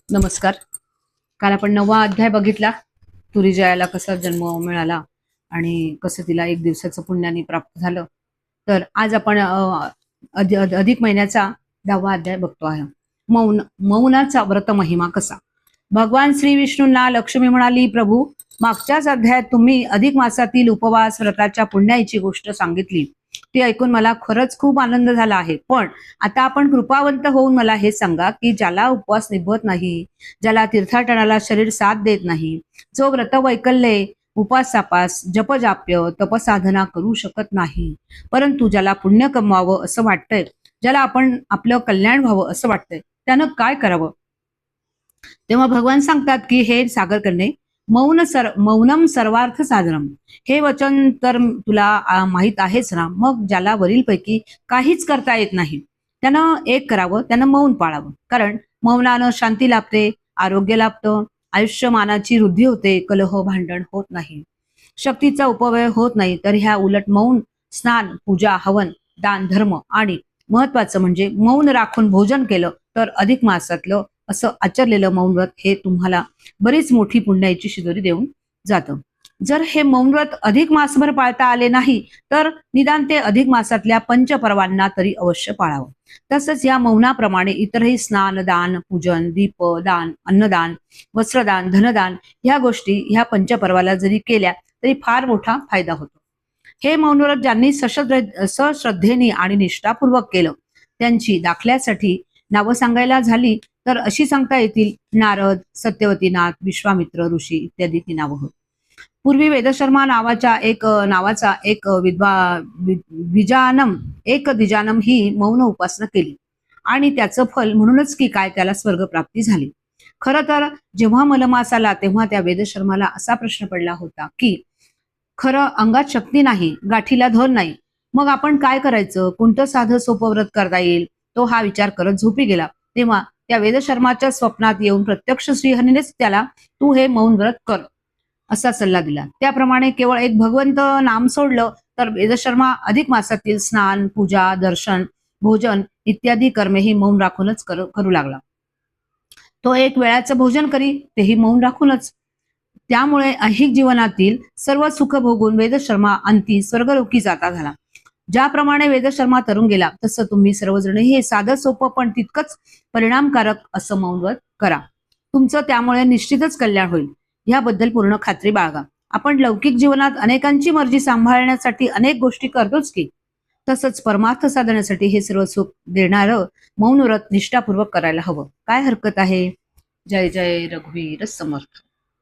नमस्कार. काल आपण 9वा अध्याय बघितला. तुरीजयाला कसा जन्म मिळाला आणि कसं तिला 1 दिवसाचं पुण्याने प्राप्त झालं. तर आज आपण अधिक महिन्याचा 10वा अध्याय बघतो आहे. मौनाचा व्रत महिमा कसा. भगवान श्री विष्णूंना लक्ष्मी म्हणाली, प्रभू, मागच्याच अध्यायात तुम्ही अधिक मासातील उपवास व्रताच्या पुण्याची गोष्ट सांगितली. ते ऐकून मला खरंच खूप आनंद झाला आहे. पण आता आपण कृपावंत होऊन मला हे सांगा की ज्याला उपवास निभवत नाही, ज्याला तीर्थाटनाला शरीर साथ देत नाही, जो व्रत वैकल्ये, उपास जपजाप्य, तपसाधना करू शकत नाही, परंतु ज्याला पुण्य कमवावं असं वाटतंय, ज्याला आपलं कल्याण व्हावं असं वाटतंय, त्यानं काय करावं. तेव्हा भगवान सांगतात की हे सागर करणे, मौनम सर्वार्थ साधनम. हे वचन तर तुला माहित आहेच ना. मग ज्याला वरीलपैकी काहीच करता येत नाही, त्यानं एक करावं, त्यानं मौन पाळावं. कारण मौनानं शांती लाभते, आरोग्य लाभतं, आयुष्यमानाची वृद्धी होते, कलह भांडण होत नाही, शक्तीचा उपव्यय होत नाही. तर ह्या उलट मौन स्नान, पूजा, हवन, दान, धर्म आणि महत्वाचं म्हणजे मौन राखून भोजन केलं तर अधिक मासातलं असं आचरलेलं मौन व्रत हे तुम्हाला बरीच मोठी पुण्याची शिदोरी देऊन जातं. जर हे मौन व्रत अधिक मासभर पाळता आले नाही, तर निदान ते अधिक मासातल्या पंचपर्वांना तरी अवश्य पाळावं. तसंच या मौनाप्रमाणे इतरही स्नान, दान, पूजन, दीपदान, अन्नदान, वस्त्रदान, धनदान ह्या गोष्टी ह्या पंचपर्वाला जरी केल्या तरी फार मोठा फायदा होतो. हे मौन व्रत ज्यांनी सश्रद्धेने आणि निष्ठापूर्वक केलं, त्यांची दाखल्यासाठी नावं सांगायला झाली तर अशी सांगता येतील: नारद, सत्यवतीनाथ, विश्वामित्र ऋषी इत्यादी ती नावं होत. पूर्वी वेदशर्मा नावाचा एक द्विजानम ही मौन उपासना केली आणि त्याचं फल म्हणूनच की काय त्याला स्वर्ग प्राप्ती झाली. खरं तर जेव्हा मलमास आला तेव्हा त्या वेदशर्माला असा प्रश्न पडला होता की खरं अंगात शक्ती नाही, गाठीला धन नाही, मग आपण काय करायचं, कोणतं साधं सोपं व्रत करता येईल. तो हा विचार करत झोपी गेला. तेव्हा त्या वेदशर्माच्या स्वप्नात येऊन प्रत्यक्ष श्रीहरीनेच त्याला तू हे मौन व्रत कर असा सल्ला दिला. त्याप्रमाणे केवळ एक भगवंत नाम सोडलं तर वेदशर्मा अधिक मासातील स्नान, पूजा, दर्शन, भोजन इत्यादी कर्मे ही मौन राखूनच करू लागला. तो एक वेळाचं भोजन करी, तेही मौन राखूनच. त्यामुळे ऐहिक जीवनातील सर्व सुख भोगून वेदशर्मा अंती स्वर्गलोकी जाता झाला. ज्याप्रमाणे वेदशर्मा तरुण गेला, तसं तुम्ही सर्वजण हे साधं सोपं पण तितकंच परिणामकारक असं मौन व्रत करा. तुमचं त्यामुळे निश्चितच कल्याण होईल, याबद्दल पूर्ण खात्री बाळगा. आपण लौकिक जीवनात अनेकांची मर्जी सांभाळण्यासाठी अनेक गोष्टी करतोच की, तसंच परमार्थ साधण्यासाठी हे सर्व सुख देणारं मौन व्रत निष्ठापूर्वक करायला हवं. काय हरकत आहे. जय जय रघुवीर समर्थ.